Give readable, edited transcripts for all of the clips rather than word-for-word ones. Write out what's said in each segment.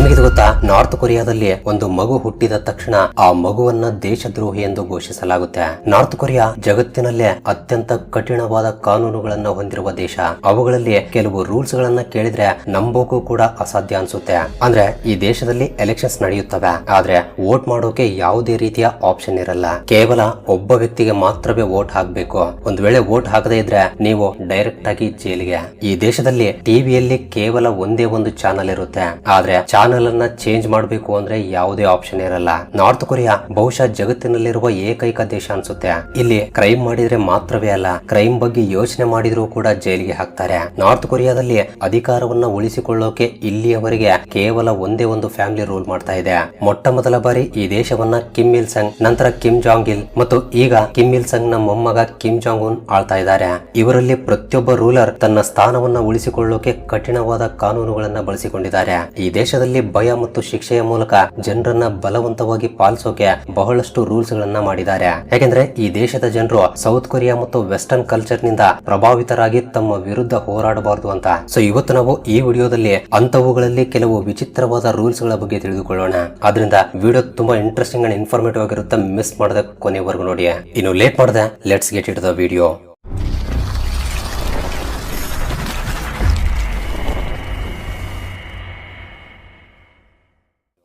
ನಿಮಗಿದು ಗೊತ್ತಾ, ನಾರ್ತ್ ಕೊರಿಯಾದಲ್ಲಿ ಒಂದು ಮಗು ಹುಟ್ಟಿದ ತಕ್ಷಣ ಆ ಮಗುವನ್ನ ದೇಶದ್ರೋಹಿ ಎಂದು ಘೋಷಿಸಲಾಗುತ್ತೆ. ನಾರ್ತ್ ಕೊರಿಯಾ ಜಗತ್ತಿನಲ್ಲೇ ಅತ್ಯಂತ ಕಠಿಣವಾದ ಕಾನೂನುಗಳನ್ನ ಹೊಂದಿರುವ ದೇಶ. ಅವುಗಳಲ್ಲಿ ಕೆಲವು ರೂಲ್ಸ್ ಗಳನ್ನ ಕೇಳಿದ್ರೆ ನಂಬೋಕು ಕೂಡ ಅಸಾಧ್ಯ ಅನ್ಸುತ್ತೆ. ಅಂದ್ರೆ ಈ ದೇಶದಲ್ಲಿ ಎಲೆಕ್ಷನ್ಸ್ ನಡೆಯುತ್ತವೆ, ಆದ್ರೆ ವೋಟ್ ಮಾಡೋಕೆ ಯಾವುದೇ ರೀತಿಯ ಆಪ್ಷನ್ ಇರಲ್ಲ. ಕೇವಲ ಒಬ್ಬ ವ್ಯಕ್ತಿಗೆ ಮಾತ್ರವೇ ವೋಟ್ ಹಾಕಬೇಕು. ಒಂದು ವೇಳೆ ವೋಟ್ ಹಾಕದೇ ಇದ್ರೆ ನೀವು ಡೈರೆಕ್ಟ್ ಆಗಿ ಜೈಲಿಗೆ. ಈ ದೇಶದಲ್ಲಿ ಟಿವಿಯಲ್ಲಿ ಕೇವಲ ಒಂದೇ ಒಂದು ಚಾನಲ್ ಇರುತ್ತೆ, ಆದ್ರೆ ಚಾನಲ್ ಅನ್ನ ಚೇಂಜ್ ಮಾಡಬೇಕು ಅಂದ್ರೆ ಯಾವುದೇ ಆಪ್ಷನ್ ಇರಲ್ಲ. ನಾರ್ತ್ ಕೊರಿಯಾ ಬಹುಶಃ ಜಗತ್ತಿನಲ್ಲಿರುವ ಏಕೈಕ ದೇಶ ಅನ್ಸುತ್ತೆ ಇಲ್ಲಿ ಕ್ರೈಮ್ ಮಾಡಿದ್ರೆ ಮಾತ್ರವೇ ಅಲ್ಲ, ಕ್ರೈಮ್ ಬಗ್ಗೆ ಯೋಚನೆ ಮಾಡಿದ್ರು ಕೂಡ ಜೈಲಿಗೆ ಹಾಕ್ತಾರೆ. ನಾರ್ತ್ ಕೊರಿಯಾದಲ್ಲಿ ಅಧಿಕಾರವನ್ನ ಉಳಿಸಿಕೊಳ್ಳೋಕೆ ಇಲ್ಲಿಯವರೆಗೆ ಕೇವಲ ಒಂದೇ ಒಂದು ಫ್ಯಾಮಿಲಿ ರೂಲ್ ಮಾಡ್ತಾ ಇದೆ. ಮೊಟ್ಟ ಮೊದಲ ಬಾರಿ ಈ ದೇಶವನ್ನ ಕಿಮ್ ಇಲ್ ಸಂಗ್, ನಂತರ ಕಿಮ್ ಜಾಂಗ್ ಇಲ್ ಮತ್ತು ಈಗ ಕಿಮ್ ಇಲ್ ಸಂಗ್ ನ ಮೊಮ್ಮಗ ಕಿಮ್ ಜಾಂಗ್ ಉನ್ ಆಳ್ತಾ ಇದ್ದಾರೆ. ಇವರಲ್ಲಿ ಪ್ರತಿಯೊಬ್ಬ ರೂಲರ್ ತನ್ನ ಸ್ಥಾನವನ್ನ ಉಳಿಸಿಕೊಳ್ಳೋಕೆ ಕಠಿಣವಾದ ಕಾನೂನುಗಳನ್ನ ಬಳಸಿಕೊಂಡಿದ್ದಾರೆ. ಈ ದೇಶದಲ್ಲಿ ಭಯ ಮತ್ತು ಶಿಕ್ಷೆಯ ಮೂಲಕ ಜನರನ್ನ ಬಲವಂತವಾಗಿ ಪಾಲಿಸೋಕೆ ಬಹಳಷ್ಟು ರೂಲ್ಸ್ ಗಳನ್ನ ಮಾಡಿದ್ದಾರೆ. ಯಾಕೆಂದ್ರೆ ಈ ದೇಶದ ಜನರು ಸೌತ್ ಕೊರಿಯಾ ಮತ್ತು ವೆಸ್ಟರ್ನ್ ಕಲ್ಚರ್ ನಿಂದ ಪ್ರಭಾವಿತರಾಗಿ ತಮ್ಮ ವಿರುದ್ಧ ಹೋರಾಡಬಾರದು ಅಂತ. ಸೊ ಇವತ್ತು ನಾವು ಈ ವಿಡಿಯೋದಲ್ಲಿ ಅಂತವುಗಳಲ್ಲಿ ಕೆಲವು ವಿಚಿತ್ರವಾದ ರೂಲ್ಸ್ ಗಳ ಬಗ್ಗೆ ತಿಳಿದುಕೊಳ್ಳೋಣ. ಆದ್ರಿಂದ ವಿಡಿಯೋ ತುಂಬಾ ಇಂಟ್ರೆಸ್ಟಿಂಗ್ ಅಂಡ್ ಇನ್ಫಾರ್ಮೇಟಿವ್ ಆಗಿರುತ್ತೆ, ಮಿಸ್ ಮಾಡದೆ ಕೊನೆವರೆಗೂ ನೋಡಿ. ಇನ್ನು ಲೇಟ್ ಮಾಡದೆ let's get it the video.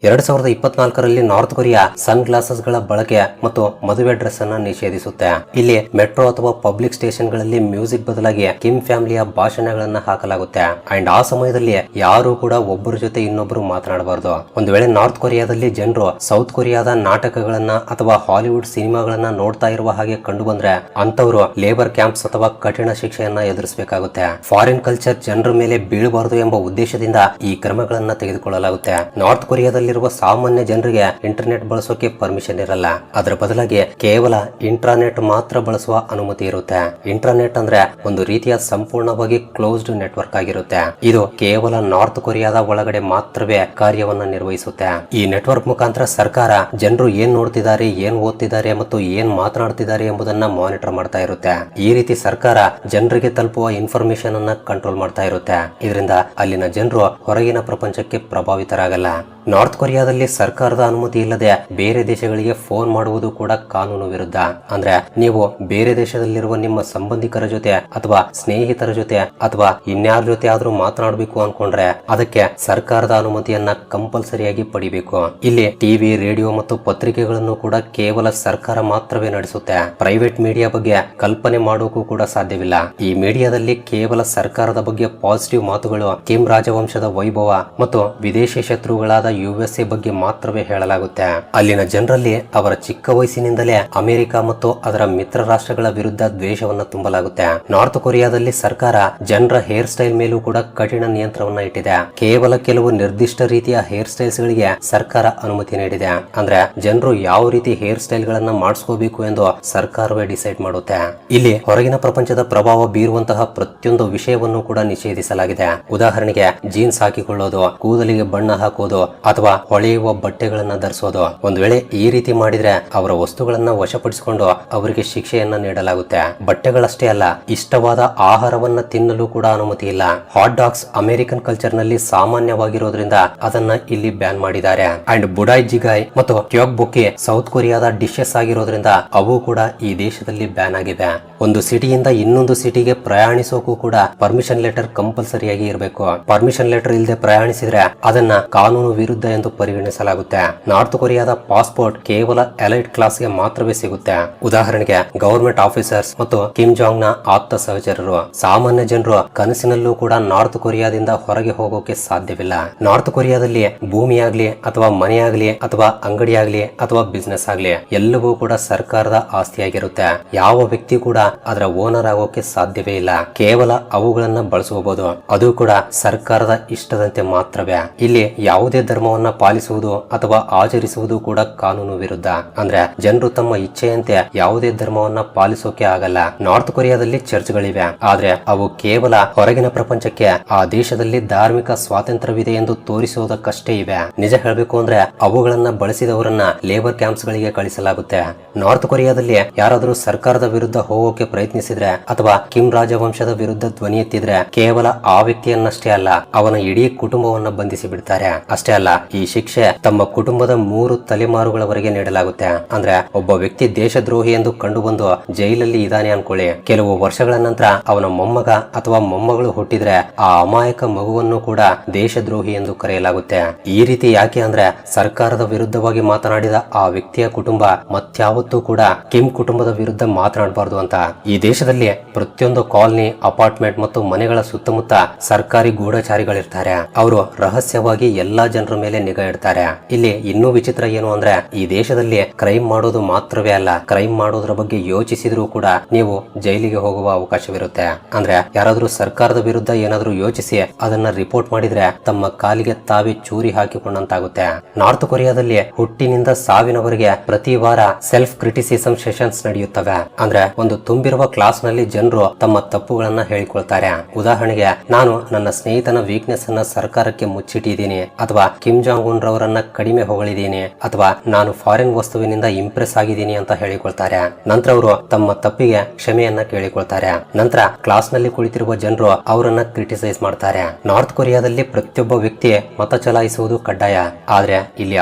2024ರಲ್ಲಿ ನಾರ್ತ್ ಕೊರಿಯಾ ಸನ್ ಗ್ಲಾಸಸ್ ಗಳ ಬಳಕೆ ಮತ್ತು ಮದುವೆ ಡ್ರೆಸ್ ಅನ್ನ ನಿಷೇಧಿಸುತ್ತೆ. ಇಲ್ಲಿ ಮೆಟ್ರೋ ಅಥವಾ ಪಬ್ಲಿಕ್ ಸ್ಟೇಷನ್ ಗಳಲ್ಲಿ ಮ್ಯೂಸಿಕ್ ಬದಲಾಗಿ ಕಿಮ್ ಫ್ಯಾಮಿಲಿಯ ಭಾಷಣಗಳನ್ನ ಹಾಕಲಾಗುತ್ತೆ. ಅಂಡ್ ಆ ಸಮಯದಲ್ಲಿ ಯಾರು ಕೂಡ ಒಬ್ಬರ ಜೊತೆ ಇನ್ನೊಬ್ಬರು ಮಾತನಾಡಬಾರದು. ಒಂದು ವೇಳೆ ನಾರ್ತ್ ಕೊರಿಯಾದಲ್ಲಿ ಜನರು ಸೌತ್ ಕೊರಿಯಾದ ನಾಟಕಗಳನ್ನ ಅಥವಾ ಹಾಲಿವುಡ್ ಸಿನಿಮಾಗಳನ್ನ ನೋಡ್ತಾ ಇರುವ ಹಾಗೆ ಕಂಡು ಬಂದ್ರೆ ಅಂತವರು ಲೇಬರ್ ಕ್ಯಾಂಪ್ಸ್ ಅಥವಾ ಕಠಿಣ ಶಿಕ್ಷೆಯನ್ನ ಎದುರಿಸಬೇಕಾಗುತ್ತೆ. ಫಾರಿನ್ ಕಲ್ಚರ್ ಜನರ ಮೇಲೆ ಬೀಳಬಾರದು ಎಂಬ ಉದ್ದೇಶದಿಂದ ಈ ಕ್ರಮಗಳನ್ನ ತೆಗೆದುಕೊಳ್ಳಲಾಗುತ್ತೆ. ನಾರ್ತ್ ಕೊರಿಯಾದಲ್ಲಿ ಸಾಮಾನ್ಯ ಜನರಿಗೆ ಇಂಟರ್ನೆಟ್ ಬಳಸೋಕೆ ಪರ್ಮಿಷನ್ ಇರಲ್ಲ. ಅದರ ಬದಲಾಗಿ ಕೇವಲ ಇಂಟ್ರಾನೆಟ್ ಮಾತ್ರ ಬಳಸುವ ಅನುಮತಿ ಇರುತ್ತೆ. ಇಂಟ್ರಾನೆಟ್ ಅಂದ್ರೆ ಒಂದು ರೀತಿಯ ಸಂಪೂರ್ಣವಾಗಿ ಕ್ಲೋಸ್ಡ್ ನೆಟ್ವರ್ಕ್ ಆಗಿರುತ್ತೆ. ಇದು ಕೇವಲ ನಾರ್ತ್ ಕೊರಿಯಾದ ಒಳಗಡೆ ಮಾತ್ರವೇ ಕಾರ್ಯವನ್ನ ನಿರ್ವಹಿಸುತ್ತೆ. ಈ ನೆಟ್ವರ್ಕ್ ಮುಖಾಂತರ ಸರ್ಕಾರ ಜನರು ಏನ್ ನೋಡ್ತಿದ್ದಾರೆ, ಏನ್ ಓದ್ತಿದ್ದಾರೆ ಮತ್ತು ಏನ್ ಮಾತನಾಡ್ತಿದ್ದಾರೆ ಎಂಬುದನ್ನ ಮಾನಿಟರ್ ಮಾಡ್ತಾ ಇರುತ್ತೆ. ಈ ರೀತಿ ಸರ್ಕಾರ ಜನರಿಗೆ ತಲುಪುವ ಇನ್ಫಾರ್ಮೇಶನ್ ಅನ್ನ ಕಂಟ್ರೋಲ್ ಮಾಡ್ತಾ ಇರುತ್ತೆ. ಇದರಿಂದ ಅಲ್ಲಿನ ಜನರು ಹೊರಗಿನ ಪ್ರಪಂಚಕ್ಕೆ ಪ್ರಭಾವಿತರಾಗಲ್ಲ. ನಾರ್ತ್ ಕೊರಿಯಾದಲ್ಲಿ ಸರ್ಕಾರದ ಅನುಮತಿ ಇಲ್ಲದೆ ಬೇರೆ ದೇಶಗಳಿಗೆ ಫೋನ್ ಮಾಡುವುದು ಕೂಡ ಕಾನೂನು ವಿರುದ್ಧ. ಅಂದ್ರೆ ನೀವು ಬೇರೆ ದೇಶದಲ್ಲಿರುವ ನಿಮ್ಮ ಸಂಬಂಧಿಕರ ಜೊತೆ ಅಥವಾ ಸ್ನೇಹಿತರ ಜೊತೆ ಅಥವಾ ಇನ್ಯಾರ ಜೊತೆ ಆದ್ರೂ ಮಾತನಾಡಬೇಕು ಅನ್ಕೊಂಡ್ರೆ ಅದಕ್ಕೆ ಸರ್ಕಾರದ ಅನುಮತಿಯನ್ನ ಕಂಪಲ್ಸರಿಯಾಗಿ ಪಡಿಬೇಕು. ಇಲ್ಲಿ ಟಿವಿ, ರೇಡಿಯೋ ಮತ್ತು ಪತ್ರಿಕೆಗಳನ್ನು ಕೂಡ ಕೇವಲ ಸರ್ಕಾರ ಮಾತ್ರವೇ ನಡೆಸುತ್ತೆ. ಪ್ರೈವೇಟ್ ಮೀಡಿಯಾ ಬಗ್ಗೆ ಕಲ್ಪನೆ ಮಾಡೋಕು ಕೂಡ ಸಾಧ್ಯವಿಲ್ಲ. ಈ ಮೀಡಿಯಾದಲ್ಲಿ ಕೇವಲ ಸರ್ಕಾರದ ಬಗ್ಗೆ ಪಾಸಿಟಿವ್ ಮಾತುಗಳು, ಕಿಮ್ ರಾಜವಂಶದ ವೈಭವ ಮತ್ತು ವಿದೇಶಿ ಶತ್ರುಗಳಾದ USA ಬಗ್ಗೆ ಮಾತ್ರವೇ ಹೇಳಲಾಗುತ್ತೆ. ಅಲ್ಲಿನ ಜನರಲ್ಲಿ ಅವರ ಚಿಕ್ಕ ವಯಸ್ಸಿನಿಂದಲೇ ಅಮೆರಿಕ ಮತ್ತು ಅದರ ಮಿತ್ರ ರಾಷ್ಟ್ರಗಳ ವಿರುದ್ಧ ದ್ವೇಷವನ್ನ ತುಂಬಲಾಗುತ್ತೆ. ನಾರ್ತ್ ಕೊರಿಯಾದಲ್ಲಿ ಸರ್ಕಾರ ಜನರ ಹೇರ್ ಸ್ಟೈಲ್ ಮೇಲೂ ಕೂಡ ಕಠಿಣ ನಿಯಂತ್ರಣವನ್ನ ಇಟ್ಟಿದೆ. ಕೇವಲ ಕೆಲವು ನಿರ್ದಿಷ್ಟ ರೀತಿಯ ಹೇರ್ ಸ್ಟೈಲ್ಸ್ ಗಳಿಗೆ ಸರ್ಕಾರ ಅನುಮತಿ ನೀಡಿದೆ. ಅಂದ್ರೆ ಜನರು ಯಾವ ರೀತಿ ಹೇರ್ ಸ್ಟೈಲ್ ಗಳನ್ನ ಮಾಡಿಸ್ಕೋಬೇಕು ಎಂದು ಸರ್ಕಾರವೇ ಡಿಸೈಡ್ ಮಾಡುತ್ತೆ. ಇಲ್ಲಿ ಹೊರಗಿನ ಪ್ರಪಂಚದ ಪ್ರಭಾವ ಬೀರುವಂತಹ ಪ್ರತಿಯೊಂದು ವಿಷಯವನ್ನು ಕೂಡ ನಿಷೇಧಿಸಲಾಗಿದೆ. ಉದಾಹರಣೆಗೆ ಜೀನ್ಸ್ ಹಾಕಿಕೊಳ್ಳೋದು, ಕೂದಲಿಗೆ ಬಣ್ಣ ಹಾಕೋದು ಅಥವಾ ಹೊಳೆಯುವ ಬಟ್ಟೆಗಳನ್ನ ಧರಿಸೋದು. ಒಂದು ವೇಳೆ ಈ ರೀತಿ ಮಾಡಿದ್ರೆ ಅವರ ವಸ್ತುಗಳನ್ನ ವಶಪಡಿಸಿಕೊಂಡು ಅವರಿಗೆ ಶಿಕ್ಷೆಯನ್ನ ನೀಡಲಾಗುತ್ತೆ. ಬಟ್ಟೆಗಳಷ್ಟೇ ಅಲ್ಲ, ಇಷ್ಟವಾದ ಆಹಾರವನ್ನ ತಿನ್ನಲು ಕೂಡ ಅನುಮತಿ ಇಲ್ಲ. ಹಾಟ್ ಡಾಗ್ಸ್ ಅಮೆರಿಕನ್ ಕಲ್ಚರ್ ನಲ್ಲಿ ಸಾಮಾನ್ಯವಾಗಿರೋದ್ರಿಂದ ಅದನ್ನ ಇಲ್ಲಿ ಬ್ಯಾನ್ ಮಾಡಿದ್ದಾರೆ. ಅಂಡ್ ಬುಡಾಯ್ ಜಿಗಾಯ್ ಮತ್ತು ಟ್ಯೋಕ್ಬೊಕ್ಕಿ ಸೌತ್ ಕೊರಿಯಾದ ಡಿಶಸ್ ಆಗಿರೋದ್ರಿಂದ ಅವು ಕೂಡ ಈ ದೇಶದಲ್ಲಿ ಬ್ಯಾನ್ ಆಗಿವೆ. ಒಂದು ಸಿಟಿಯಿಂದ ಇನ್ನೊಂದು ಸಿಟಿಗೆ ಪ್ರಯಾಣಿಸೋಕು ಕೂಡ ಪರ್ಮಿಷನ್ ಲೆಟರ್ ಕಂಪಲ್ಸರಿಯಾಗಿ ಇರಬೇಕು. ಪರ್ಮಿಷನ್ ಲೆಟರ್ ಇಲ್ಲದೆ ಪ್ರಯಾಣಿಸಿದ್ರೆ ಅದನ್ನ ಕಾನೂನು ವಿರುದ್ಧ ಎಂದು ಪರಿಗಣಿಸಲಾಗುತ್ತೆ. ನಾರ್ತ್ ಕೊರಿಯಾದ ಪಾಸ್ಪೋರ್ಟ್ ಕೇವಲ ಎಲೈಟ್ ಕ್ಲಾಸ್ ಗೆ ಮಾತ್ರವೇ ಸಿಗುತ್ತೆ. ಉದಾಹರಣೆಗೆ ಗವರ್ಮೆಂಟ್ ಆಫೀಸರ್ಸ್ ಮತ್ತು ಕಿಮ್ ಜಾಂಗ್ ನ ಆಪ್ತ ಸಹಚರರು. ಸಾಮಾನ್ಯ ಜನರು ಕನಸಿನಲ್ಲೂ ಕೂಡ ನಾರ್ತ್ ಕೊರಿಯಾದಿಂದ ಹೊರಗೆ ಹೋಗೋಕೆ ಸಾಧ್ಯವಿಲ್ಲ. ನಾರ್ತ್ ಕೊರಿಯಾದಲ್ಲಿ ಭೂಮಿಯಾಗ್ಲಿ ಅಥವಾ ಮನೆಯಾಗ್ಲಿ ಅಥವಾ ಅಂಗಡಿಯಾಗ್ಲಿ ಅಥವಾ ಬಿಸ್ನೆಸ್ ಆಗ್ಲಿ ಎಲ್ಲವೂ ಕೂಡ ಸರ್ಕಾರದ ಆಸ್ತಿಯಾಗಿರುತ್ತೆ. ಯಾವ ವ್ಯಕ್ತಿ ಕೂಡ ಅದರ ಓನರ್ ಆಗೋಕೆ ಸಾಧ್ಯವೇ ಇಲ್ಲ. ಕೇವಲ ಅವುಗಳನ್ನ ಬಳಸಬಹುದು, ಅದು ಕೂಡ ಸರ್ಕಾರದ ಇಷ್ಟದಂತೆ ಮಾತ್ರವೇ. ಇಲ್ಲಿ ಯಾವುದೇ ಧರ್ಮವನ್ನ ಪಾಲಿಸುವುದು ಅಥವಾ ಆಚರಿಸುವುದು ಕೂಡ ಕಾನೂನು ವಿರುದ್ಧ. ಅಂದ್ರೆ ಜನರು ತಮ್ಮ ಇಚ್ಛೆಯಂತೆ ಯಾವುದೇ ಧರ್ಮವನ್ನ ಪಾಲಿಸೋಕೆ ಆಗಲ್ಲ. ನಾರ್ತ್ ಕೊರಿಯಾದಲ್ಲಿ ಚರ್ಚ್ಗಳಿವೆ, ಆದ್ರೆ ಅವು ಕೇವಲ ಹೊರಗಿನ ಪ್ರಪಂಚಕ್ಕೆ ಆ ದೇಶದಲ್ಲಿ ಧಾರ್ಮಿಕ ಸ್ವಾತಂತ್ರ್ಯವಿದೆ ಎಂದು ತೋರಿಸುವುದಕ್ಕಷ್ಟೇ ಇವೆ. ನಿಜ ಹೇಳಬೇಕು ಅಂದ್ರೆ ಅವುಗಳನ್ನ ಬಳಸಿದವರನ್ನ ಲೇಬರ್ ಕ್ಯಾಂಪ್ಸ್ ಗಳಿಗೆ ಕಳಿಸಲಾಗುತ್ತೆ. ನಾರ್ತ್ ಕೊರಿಯಾದಲ್ಲಿ ಯಾರಾದರೂ ಸರ್ಕಾರದ ವಿರುದ್ಧ ಹೋಗೋಕೆ ಪ್ರಯತ್ನಿಸಿದ್ರೆ ಅಥವಾ ಕಿಮ್ ರಾಜವಂಶದ ವಿರುದ್ಧ ಧ್ವನಿ ಎತ್ತಿದ್ರೆ ಕೇವಲ ಆ ವ್ಯಕ್ತಿಯನ್ನಷ್ಟೇ ಅಲ್ಲ, ಅವನ ಇಡೀ ಕುಟುಂಬವನ್ನ ಬಂಧಿಸಿ ಬಿಡ್ತಾರೆ. ಅಷ್ಟೇ ಅಲ್ಲ, ಈ ಶಿಕ್ಷೆ ತಮ್ಮ ಕುಟುಂಬದ 3 ತಲೆಮಾರುಗಳವರೆಗೆ ನೀಡಲಾಗುತ್ತೆ. ಅಂದ್ರೆ ಒಬ್ಬ ವ್ಯಕ್ತಿ ದೇಶದ್ರೋಹಿ ಎಂದು ಕಂಡು ಬಂದು ಜೈಲಲ್ಲಿ ಇದ್ದಾನೆ ಅನ್ಕೊಳ್ಳಿ, ಕೆಲವು ವರ್ಷಗಳ ನಂತರ ಅವನ ಮೊಮ್ಮಗ ಅಥವಾ ಮೊಮ್ಮಗಳು ಹುಟ್ಟಿದ್ರೆ ಆ ಅಮಾಯಕ ಮಗುವನ್ನು ಕೂಡ ದೇಶದ್ರೋಹಿ ಎಂದು ಕರೆಯಲಾಗುತ್ತೆ. ಈ ರೀತಿ ಯಾಕೆ ಅಂದ್ರೆ ಸರ್ಕಾರದ ವಿರುದ್ಧವಾಗಿ ಮಾತನಾಡಿದ ಆ ವ್ಯಕ್ತಿಯ ಕುಟುಂಬ ಮತ್ಯಾವತ್ತೂ ಕೂಡ ಕಿಮ್ ಕುಟುಂಬದ ವಿರುದ್ಧ ಮಾತನಾಡಬಾರದು ಅಂತ. ಈ ದೇಶದಲ್ಲಿ ಪ್ರತಿಯೊಂದು ಕಾಲನಿ, ಅಪಾರ್ಟ್ಮೆಂಟ್ ಮತ್ತು ಮನೆಗಳ ಸುತ್ತಮುತ್ತ ಸರ್ಕಾರಿ ಗೂಢಚಾರಿಗಳಿರ್ತಾರೆ. ಅವರು ರಹಸ್ಯವಾಗಿ ಎಲ್ಲಾ ಜನರ ಮೇಲೆ ನಿಗಾ ಇಡ್ತಾರೆ. ಇಲ್ಲಿ ಇನ್ನೂ ವಿಚಿತ್ರ ಏನು ಅಂದ್ರೆ ಈ ದೇಶದಲ್ಲಿ ಕ್ರೈಮ್ ಮಾಡೋದು ಮಾತ್ರವೇ ಅಲ್ಲ, ಕ್ರೈಮ್ ಮಾಡೋದ್ರ ಬಗ್ಗೆ ಯೋಚಿಸಿದ್ರೂ ಕೂಡ ನೀವು ಜೈಲಿಗೆ ಹೋಗುವ ಅವಕಾಶವಿರುತ್ತೆ. ಅಂದ್ರೆ ಯಾರಾದ್ರೂ ಸರ್ಕಾರದ ವಿರುದ್ಧ ಏನಾದ್ರೂ ಯೋಚಿಸಿ ಅದನ್ನ ರಿಪೋರ್ಟ್ ಮಾಡಿದ್ರೆ ತಮ್ಮ ಕಾಲಿಗೆ ತಾವೇ ಚೂರಿ ಹಾಕಿಕೊಂಡಂತಾಗುತ್ತೆ. ನಾರ್ತ್ ಕೊರಿಯಾದಲ್ಲಿ ಹುಟ್ಟಿನಿಂದ ಸಾವಿನವರೆಗೆ ಪ್ರತಿ ವಾರ ಸೆಲ್ಫ್ ಕ್ರಿಟಿಸಿಸಂ ಸೆಷನ್ಸ್ ನಡೆಯುತ್ತವೆ. ಅಂದ್ರೆ ಒಂದು ತುಂಬಿರುವ ಕ್ಲಾಸ್ ನಲ್ಲಿ ಜನರು ತಮ್ಮ ತಪ್ಪುಗಳನ್ನ ಹೇಳಿಕೊಳ್ತಾರೆ. ಉದಾಹರಣೆಗೆ, ನಾನು ನನ್ನ ಸ್ನೇಹಿತನ ವೀಕ್ನೆಸ್ ಅನ್ನ ಸರ್ಕಾರಕ್ಕೆ ಮುಚ್ಚಿಟ್ಟಿದ್ದೀನಿ, ಅಥವಾ ಕಿಮ್ ಜಾಂಗ್ ಉನ್ ರವರನ್ನ ಕಡಿಮೆ ಹೊಗಳಿದ್ದೀನಿ, ಅಥವಾ ನಾನು ಫಾರಿನ್ ವಸ್ತುವಿನಿಂದ ಇಂಪ್ರೆಸ್ ಆಗಿದ್ದೀನಿ ಅಂತ ಹೇಳಿಕೊಳ್ತಾರೆ. ನಂತರ ಅವರು ತಮ್ಮ ತಪ್ಪಿಗೆ ಕ್ಷಮೆಯನ್ನ ಕೇಳಿಕೊಳ್ತಾರೆ. ನಂತರ ಕ್ಲಾಸ್ ನಲ್ಲಿ ಕುಳಿತಿರುವ ಜನರು ಅವರನ್ನ ಕ್ರಿಟಿಸೈಸ್ ಮಾಡ್ತಾರೆ. ನಾರ್ತ್ ಕೊರಿಯಾದಲ್ಲಿ ಪ್ರತಿಯೊಬ್ಬ ವ್ಯಕ್ತಿ ಮತ ಚಲಾಯಿಸುವುದು ಕಡ್ಡಾಯ. ಆದ್ರೆ ಇಲ್ಲಿ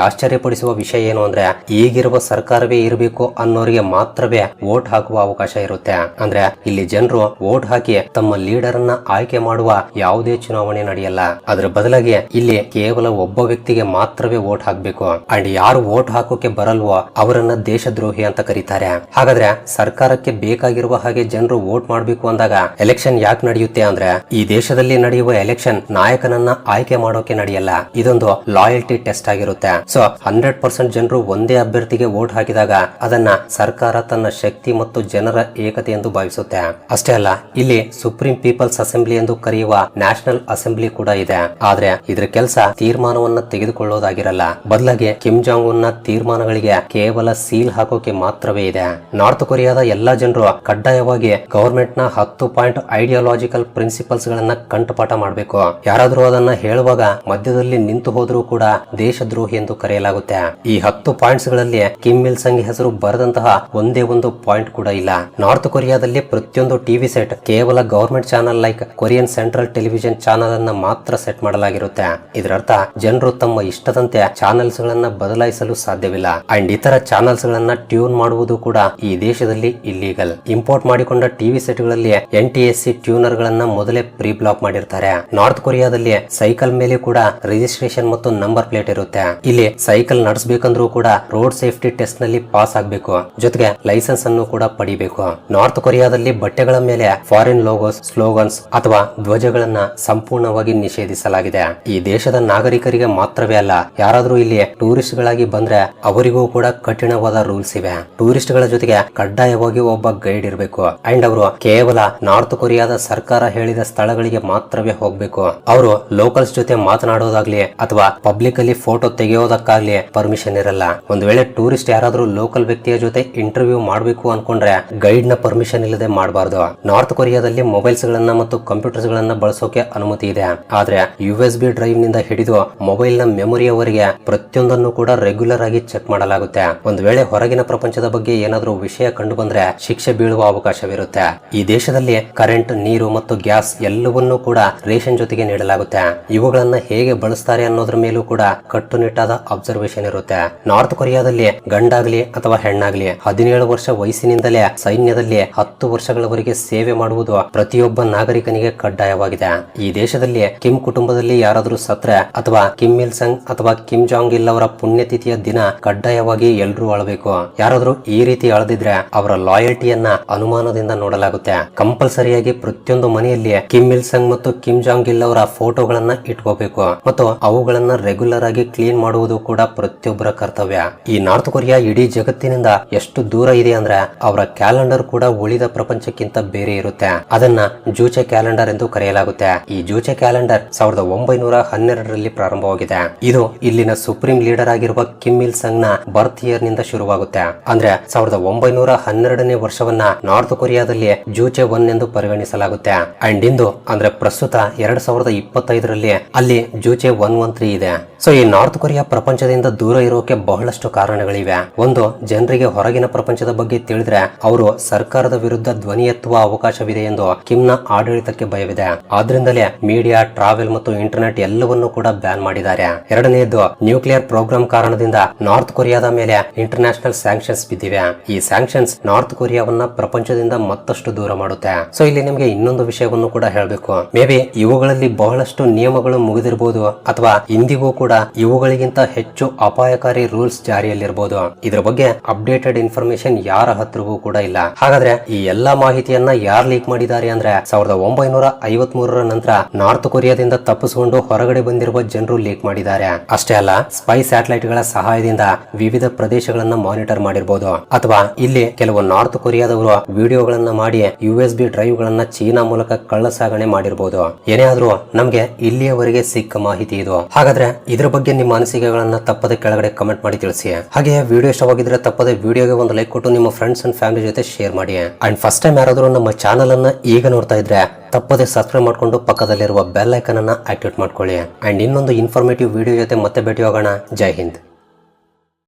ಆಶ್ಚರ್ಯಪಡಿಸುವ ವಿಷಯ ಏನು ಅಂದ್ರೆ ಈಗಿರುವ ಸರ್ಕಾರವೇ ಇರಬೇಕು ಅನ್ನೋರಿಗೆ ಮಾತ್ರವೇ ವೋಟ್ ಹಾಕುವ ಅವಕಾಶ ಇರುತ್ತೆ. ಅಂದ್ರೆ ಇಲ್ಲಿ ಜನರು ವೋಟ್ ಹಾಕಿ ತಮ್ಮ ಲೀಡರ್ ಅನ್ನ ಆಯ್ಕೆ ಮಾಡುವ ಯಾವುದೇ ಚುನಾವಣೆ ನಡೆಯಲ್ಲ. ಅದರ ಬದಲಾಗಿ ಇಲ್ಲಿ ಕೇವಲ ಒಬ್ಬ ವ್ಯಕ್ತಿಗೆ ಮಾತ್ರವೇ ವೋಟ್ ಹಾಕಬೇಕು. ಅಂಡ್ ಯಾರು ವೋಟ್ ಹಾಕೋಕೆ ಬರಲ್ವೋ ಅವರನ್ನ ದೇಶದ್ರೋಹಿ ಅಂತ ಕರೀತಾರೆ. ಹಾಗಾದ್ರೆ ಸರ್ಕಾರಕ್ಕೆ ಬೇಕಾಗಿರುವ ಹಾಗೆ ಜನರು ವೋಟ್ ಮಾಡಬೇಕು ಅಂದಾಗ ಎಲೆಕ್ಷನ್ ಯಾಕೆ ನಡೆಯುತ್ತೆ ಅಂದ್ರೆ ಈ ದೇಶದಲ್ಲಿ ನಡೆಯುವ ಎಲೆಕ್ಷನ್ ನಾಯಕನನ್ನ ಆಯ್ಕೆ ಮಾಡೋಕೆ ನಡೆಯಲ್ಲ. ಇದೊಂದು ಲಾಯಲ್ಟಿ ಟೆಸ್ಟ್ ಆಗಿರುತ್ತೆ. ಸೊ 100% ಜನರು ಒಂದೇ ಅಭ್ಯರ್ಥಿಗೆ ವೋಟ್ ಹಾಕಿದಾಗ ಅದನ್ನ ಸರ್ಕಾರ ತನ್ನ ಶಕ್ತಿ ಮತ್ತು ಜನರ ಏಕತೆ ಎಂದು ಭಾವಿಸುತ್ತೆ. ಅಷ್ಟೇ ಅಲ್ಲ, ಇಲ್ಲಿ ಸುಪ್ರೀಂ ಪೀಪಲ್ಸ್ ಅಸೆಂಬ್ಲಿ ಎಂದು ಕರೆಯುವ ನ್ಯಾಷನಲ್ ಅಸೆಂಬ್ಲಿ ಕೂಡ ಇದೆ. ಆದ್ರೆ ಇದ್ರ ಕೆಲಸ ತೀರ್ಮಾನವನ್ನ ತೆಗೆದುಕೊಳ್ಳೋದಾಗಿರಲ್ಲ. ಬದಲಾಗಿ ಕಿಮ್ ಜಾಂಗ್ ಉನ್ ನ ತೀರ್ಮಾನಗಳಿಗೆ ಕೇವಲ ಸೀಲ್ ಹಾಕೋಕೆ ಮಾತ್ರವೇ ಇದೆ. ನಾರ್ತ್ ಕೊರಿಯಾದ ಎಲ್ಲಾ ಜನರು ಕಡ್ಡಾಯವಾಗಿ ಗವರ್ಮೆಂಟ್ ನ 10 ಪಾಯಿಂಟ್ ಐಡಿಯಾಲಜಿಕಲ್ ಪ್ರಿನ್ಸಿಪಲ್ಸ್ ಗಳನ್ನ ಕಂಠಪಾಠ ಮಾಡಬೇಕು. ಯಾರಾದ್ರೂ ಅದನ್ನ ಹೇಳುವಾಗ ಮಧ್ಯದಲ್ಲಿ ನಿಂತು ಹೋದ್ರೂ ಕೂಡ ದೇಶದ್ರೋಹಿ ಎಂದು ಕರೆಯಲಾಗುತ್ತೆ. ಈ 10 ಪಾಯಿಂಟ್ಸ್ ಗಳಲ್ಲಿ ಕಿಮ್ ಇಲ್ ಸಂಗ್ ಹೆಸರು ಬರೆದಂತಹ ಒಂದೇ ಒಂದು ಪಾಯಿಂಟ್ ಕೂಡ ಇಲ್ಲ. ನಾರ್ತ್ ಕೊರಿಯಾದಲ್ಲಿ ಪ್ರತಿಯೊಂದು ಟಿವಿ ಸೆಟ್ ಕೇವಲ government channel like Korean central television channel ಅನ್ನ ಮಾತ್ರ ಸೆಟ್ ಮಾಡಲಾಗಿರುತ್ತೆ. ಇದರರ್ಥ ಜನರು ತಮ್ಮ ಇಷ್ಟದಂತೆ ಚಾನೆಲ್ಸ್ ಗಳನ್ನ ಬದಲಾಯಿಸಲು ಸಾಧ್ಯವಿಲ್ಲ. ಅಂಡ್ ಇತರ ಚಾನೆಲ್ಸ್ ಗಳನ್ನ ಟ್ಯೂನ್ ಮಾಡುವುದು ಕೂಡ ಈ ದೇಶದಲ್ಲಿ ಇಲ್ಲೀಗಲ್. ಇಂಪೋರ್ಟ್ ಮಾಡಿಕೊಂಡ ಟಿವಿ ಸೆಟ್ ಗಳಲ್ಲಿ NTSC ಟ್ಯೂನರ್ ಗಳನ್ನ ಮೊದಲೇ ಪ್ರೀ ಬ್ಲಾಕ್ ಮಾಡಿರ್ತಾರೆ. ನಾರ್ತ್ ಕೊರಿಯಾದಲ್ಲಿ ಸೈಕಲ್ ಮೇಲೆ ಕೂಡ ರಿಜಿಸ್ಟ್ರೇಷನ್ ಮತ್ತು ನಂಬರ್ ಪ್ಲೇಟ್ ಇರುತ್ತೆ. ಇಲ್ಲಿ ಸೈಕಲ್ ನಡೆಸಬೇಕಂದ್ರೂ ಕೂಡ ರೋಡ್ ಸೇಫ್ಟಿ ಟೆಸ್ಟ್ ನಲ್ಲಿ ಪಾಸ್ ಆಗಬೇಕು, ಜೊತೆಗೆ ಲೈಸೆನ್ಸ್ ಅನ್ನು ಕೂಡ ಪಡಿಬೇಕು. ನಾರ್ತ್ ಕೊರಿಯಾದಲ್ಲಿ ಬಟ್ಟೆಗಳ ಮೇಲೆ ಫಾರಿನ್ ಲೋಗೋಸ್, ಸ್ಲೋಗನ್ಸ್ ಅಥವಾ ಧ್ವಜಗಳನ್ನ ಸಂಪೂರ್ಣವಾಗಿ ನಿಷೇಧಿಸಲಾಗಿದೆ. ಈ ದೇಶದ ನಾಗರಿಕರಿಗೆ ಮಾತ್ರವೇ ಅಲ್ಲ, ಯಾರಾದ್ರೂ ಇಲ್ಲಿ ಟೂರಿಸ್ಟ್ ಗಳಾಗಿ ಬಂದ್ರೆ ಅವರಿಗೂ ಕೂಡ ಕಠಿಣವಾದ ರೂಲ್ಸ್ ಇವೆ. ಟೂರಿಸ್ಟ್ ಗಳ ಜೊತೆಗೆ ಕಡ್ಡಾಯವಾಗಿ ಒಬ್ಬ ಗೈಡ್ ಇರಬೇಕು. ಅಂಡ್ ಅವರು ಕೇವಲ ನಾರ್ತ್ ಕೊರಿಯಾದ ಸರ್ಕಾರ ಹೇಳಿದ ಸ್ಥಳಗಳಿಗೆ ಮಾತ್ರವೇ ಹೋಗ್ಬೇಕು. ಅವರು ಲೋಕಲ್ಸ್ ಜೊತೆ ಮಾತನಾಡೋದಾಗ್ಲಿ ಅಥವಾ ಪಬ್ಲಿಕ್ ಅಲ್ಲಿ ಫೋಟೋ ತೆಗೆಯೋದಕ್ಕಾಗ್ಲಿ ಪರ್ಮಿಷನ್ ಇರಲ್ಲ. ಒಂದು ವೇಳೆ ಟೂರಿಸ್ಟ್ ಯಾರಾದ್ರೂ ಲೋಕಲ್ ವ್ಯಕ್ತಿಯ ಜೊತೆ ಇಂಟರ್ವ್ಯೂ ಮಾಡಬೇಕು ಅನ್ಕೊಂಡ್ರೆ ಗೈಡ್ ನ ಪರ್ಮಿಷನ್ ಇಲ್ಲದೆ ಮಾಡಬಾರ್ದು. ನಾರ್ತ್ ಕೊರಿಯಾದಲ್ಲಿ ಮೊಬೈಲ್ಸ್ ಗಳನ್ನ ಮತ್ತು ಕಂಪ್ಯೂಟರ್ಸ್ ಗಳನ್ನ ಬಳಸೋಕೆ ಅನುಮತಿ ಇದೆ. ಆದ್ರೆ USB ಡ್ರೈವ್ ನಿಂದ ಹಿಡಿದು ಮೊಬೈಲ್ ನ ಮೆಮೊರಿಯವರೆಗೆ ಪ್ರತಿಯೊಂದನ್ನು ಕೂಡ ರೆಗ್ಯುಲರ್ ಆಗಿ ಚೆಕ್ ಮಾಡಲಾಗುತ್ತೆ. ಒಂದು ವೇಳೆ ಹೊರಗಿನ ಪ್ರಪಂಚದ ಬಗ್ಗೆ ಏನಾದ್ರೂ ವಿಷಯ ಕಂಡು ಬಂದ್ರೆ ಶಿಕ್ಷೆ ಬೀಳುವ ಅವಕಾಶವಿರುತ್ತೆ. ಈ ದೇಶದಲ್ಲಿ ಕರೆಂಟ್, ನೀರು ಮತ್ತು ಗ್ಯಾಸ್ ಎಲ್ಲವನ್ನೂ ಕೂಡ ರೇಷನ್ ಜೊತೆಗೆ ನೀಡಲಾಗುತ್ತೆ. ಇವುಗಳನ್ನ ಹೇಗೆ ಬಳಸ್ತಾರೆ ಅನ್ನೋದ್ರ ಮೇಲೂ ಕೂಡ ಕಟ್ಟುನಿಟ್ಟಾದ ಅಬ್ಸರ್ವೇಷನ್ ಇರುತ್ತೆ. ನಾರ್ತ್ ಕೊರಿಯಾದಲ್ಲಿ ಗಂಡಾಗ್ಲಿ ಅಥವಾ ಹೆಣ್ಣಾಗ್ಲಿ 17 ವರ್ಷ ವಯಸ್ಸಿನಿಂದಲೇ ಸೈನ್ಯದಲ್ಲಿ 10 ವರ್ಷಗಳವರೆಗೆ ಸೇವೆ ಮಾಡುವುದು ಪ್ರತಿಯೊಬ್ಬ ನಾಗರಿಕನಿಗೆ ಕಡ್ಡಾಯವಾಗಿದೆ. ಈ ದೇಶದಲ್ಲಿ ಕಿಮ್ ಕುಟುಂಬದಲ್ಲಿ ಯಾರಾದ್ರೂ ಸತ್ರೆ ಅಥವಾ ಕಿಮ್ ಇಲ್ ಸಂಗ್ ಅಥವಾ ಕಿಮ್ ಜಾಂಗ್ ಇಲ್ ಅವರ ಪುಣ್ಯತಿಥಿಯ ದಿನ ಕಡ್ಡಾಯವಾಗಿ ಎಲ್ಲರೂ ಅಳಬೇಕು. ಯಾರಾದ್ರೂ ಈ ರೀತಿ ಅಳದಿದ್ರೆ ಅವರ ಲಾಯಲ್ಟಿಯನ್ನ ಅನುಮಾನದಿಂದ ನೋಡಲಾಗುತ್ತೆ. ಕಂಪಲ್ಸರಿಯಾಗಿ ಪ್ರತಿಯೊಂದು ಮನೆಯಲ್ಲಿ ಕಿಮ್ ಇಲ್ ಸಂಗ್ ಮತ್ತು ಕಿಮ್ ಜಾಂಗ್ ಇಲ್ ಅವರ ಫೋಟೋಗಳನ್ನ ಇಟ್ಕೋಬೇಕು ಮತ್ತು ಅವುಗಳನ್ನ ರೆಗ್ಯುಲರ್ ಆಗಿ ಕ್ಲೀನ್ ಮಾಡುವುದು ಕೂಡ ಪ್ರತಿಯೊಬ್ಬರ ಕರ್ತವ್ಯ. ಈ ನಾರ್ತ್ ಕೊರಿಯಾ ಇಡೀ ಜಗತ್ತಿನಿಂದ ಎಷ್ಟು ದೂರ ಇದೆ ಅಂದ್ರೆ ಅವರ ಕ್ಯಾಲೆಂಡರ್ ಕೂಡ ಉಳಿದ ಪ್ರಪಂಚಕ್ಕಿಂತ ಬೇರೆ ಇರುತ್ತೆ. ಅದನ್ನ ಜೂಚೆ ಕ್ಯಾಲೆಂಡರ್ ಎಂದು ಕರೆಯಲಾಗುತ್ತೆ. ಈ ಜೂಚೆ ಕ್ಯಾಲೆಂಡರ್ 1912ರಲ್ಲಿ ಪ್ರಾರಂಭವಾಗಿದೆ. ಇದು ಇಲ್ಲಿನ ಸುಪ್ರೀಂ ಲೀಡರ್ ಆಗಿರುವ ಕಿಮ್ ಇಲ್ ಸಂಗ್ ನ ಬರ್ತ್ ಇಯರ್ ನಿಂದ ಶುರುವಾಗುತ್ತೆ. ಅಂದ್ರೆ 1912ನೇ ವರ್ಷವನ್ನ ನಾರ್ತ್ ಕೊರಿಯಾದಲ್ಲಿ ಜೂಚೆ 1 ಎಂದು ಪರಿಗಣಿಸಲಾಗುತ್ತೆ. ಅಂಡ್ ಇಂದು ಅಂದ್ರೆ ಪ್ರಸ್ತುತ 2025ರಲ್ಲಿ ಅಲ್ಲಿ ಜೂಚೆ 113 ಇದೆ. ಸೊ ಈ ನಾರ್ತ್ ಕೊರಿಯಾ ಪ್ರಪಂಚದಿಂದ ದೂರ ಇರೋಕೆ ಬಹಳಷ್ಟು ಕಾರಣಗಳಿವೆ. ಒಂದು, ಜನರಿಗೆ ಹೊರಗಿನ ಪ್ರಪಂಚದ ಬಗ್ಗೆ ತಿಳಿದ್ರೆ ಅವರು ಸರ್ಕಾರದ ವಿರುದ್ಧ ಧ್ವನಿ ಎತ್ತುವ ಅವಕಾಶವಿದೆ ಎಂದು ಕಿಮ್ನ ಆಡಳಿತಕ್ಕೆ ಭಯವಿದೆ. ಆದ್ರಿಂದಲೇ ಮೀಡಿಯಾ, ಟ್ರಾವೆಲ್ ಮತ್ತು ಇಂಟರ್ನೆಟ್ ಎಲ್ಲವನ್ನೂ ಕೂಡ ಬ್ಯಾನ್ ಮಾಡಿದ್ದಾರೆ. ಮಾಡಿದ್ದಾರೆ. ಎರಡನೆಯದು ನ್ಯೂಕ್ಲಿಯರ್ ಪ್ರೋಗ್ರಾಮ್ ಕಾರಣದಿಂದ ನಾರ್ತ್ ಕೊರಿಯಾದ ಮೇಲೆ ಇಂಟರ್ನ್ಯಾಷನಲ್ ಸ್ಯಾಂಕ್ಷನ್ಸ್ ಬಿದ್ದಿವೆ. ಈ ಸ್ಯಾಂಕ್ಷನ್ಸ್ ನಾರ್ತ್ ಕೊರಿಯಾವನ್ನ ಪ್ರಪಂಚದಿಂದ ಮತ್ತಷ್ಟು ದೂರ ಮಾಡುತ್ತೆ. ಸೊ ಇಲ್ಲಿ ನಿಮಗೆ ಇನ್ನೊಂದು ವಿಷಯವನ್ನು ಕೂಡ ಹೇಳಬೇಕು. ಮೇ ಬಿ ಇವುಗಳಲ್ಲಿ ಬಹಳಷ್ಟು ನಿಯಮಗಳು ಮುಗಿದಿರಬಹುದು ಅಥವಾ ಇಂದಿಗೂ ಕೂಡ ಇವುಗಳಿಗಿಂತ ಹೆಚ್ಚು ಅಪಾಯಕಾರಿ ರೂಲ್ಸ್ ಜಾರಿಯಲ್ಲಿರಬಹುದು. ಇದರ ಬಗ್ಗೆ ಅಪ್ಡೇಟೆಡ್ ಇನ್ಫಾರ್ಮೇಶನ್ ಯಾರ ಹತ್ರವೂ ಕೂಡ ಇಲ್ಲ. ಹಾಗಾದ್ರೆ ಈ ಎಲ್ಲಾ ಮಾಹಿತಿಯನ್ನ ಯಾರು ಲೀಕ್ ಮಾಡಿದ್ದಾರೆ ಅಂದ್ರೆ 1953ರ ನಂತರ ನಾರ್ತ್ ಕೊರಿಯಾದಿಂದ ತಪ್ಪಿಸಿಕೊಂಡು ಹೊರಗಡೆ ಬಂದಿರುವ ಜನರು ಲೀಕ್ ಮಾಡಿದ್ದಾರೆ. ಅಷ್ಟೇ ಅಲ್ಲ, ಸ್ಪೈ ಸ್ಯಾಟಲೈಟ್ ಗಳ ಸಹಾಯದಿಂದ ವಿವಿಧ ಪ್ರದೇಶಗಳನ್ನ ಮಾನಿಟರ್ ಮಾಡಿರಬಹುದು ಅಥವಾ ಇಲ್ಲಿ ಕೆಲವು ನಾರ್ತ್ ಕೊರಿಯಾದವರು ವಿಡಿಯೋಗಳನ್ನ ಮಾಡಿ USB ಡ್ರೈವ್ ಗಳನ್ನ ಚೀನಾ ಮೂಲಕ ಕಳ್ಳ ಸಾಗಣೆ ಮಾಡಿರಬಹುದು. ಏನೇ ಆದ್ರೂ ನಮ್ಗೆ ಇಲ್ಲಿಯವರೆಗೆ ಸಿಕ್ಕ ಮಾಹಿತಿ ಇದು. ಹಾಗಾದ್ರೆ ಇದ್ರ ಬಗ್ಗೆ ನಿಮ್ಮ ಅನಿಸಿಕೆಗಳನ್ನ ತಪ್ಪದೆ ಕೆಳಗಡೆ ಕಮೆಂಟ್ ಮಾಡಿ ತಿಳಿಸಿ. ಹಾಗೆ ವಿಡಿಯೋ ಇಷ್ಟವಾಗಿದ್ರೆ ತಪ್ಪದೆ ವಿಡಿಯೋಗೆ ಒಂದು ಲೈಕ್ ಕೊಟ್ಟು ನಿಮ್ಮ ಫ್ರೆಂಡ್ಸ್ ಅಂಡ್ ಫ್ಯಾಮಿಲಿ ಜೊತೆ ಶೇರ್ ಮಾಡಿ. ಅಂಡ್ ಫಸ್ಟ್ ಟೈಮ್ ಯಾರಾದ್ರೂ ನಮ್ಮ ಚಾನಲ್ ಅನ್ನ ಈಗ ನೋಡ್ತಾ ಇದ್ರೆ ತಪ್ಪದೆ ಸಬ್ಸ್ಕ್ರೈಬ್ ಮಾಡ್ಕೊಂಡು ಪಕ್ಕದಲ್ಲಿರುವ ಬೆಲ್ ಐಕನ್ ಅನ್ನ ಆಕ್ಟಿವೇಟ್ ಮಾಡ್ಕೊಳ್ಳಿ. ಅಂಡ್ ಇನ್ನೊಂದು ಇನ್ಫಾರ್ಮೇಟಿವ್ ವಿಡಿಯೋ ಜೊತೆ ಮತ್ತೆ ಭೇಟಿ ಆಗೋಣ. ಜೈ ಹಿಂದ್.